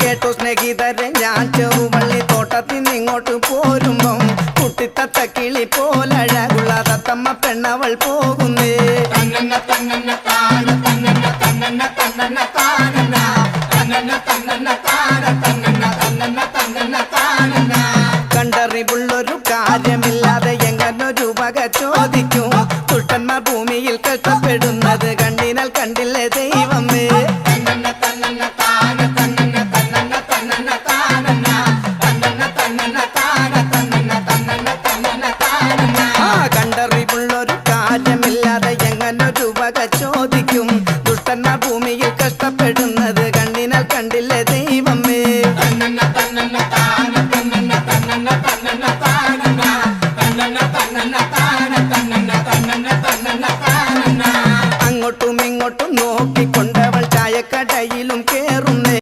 കേട്ടോ സ്നേഹിതരെ ഞാൻ ചെറുവള്ളി തോട്ടത്തിൽ നിന്നിങ്ങോട്ട് പോരുമ്പം കുട്ടിത്തത്ത കിളി പോലഴകുള്ള തത്തമ്മ പെണ്ണവൾ പോകുന്നേ കണ്ടറിവുള്ളൊരു കാര്യമില്ലാതെ എങ്ങനൊരു വക ചോദിക്കും കുട്ടന്മാർ ഭൂമിയിൽ കഷ്ടപ്പെടുന്നത് കണ്ട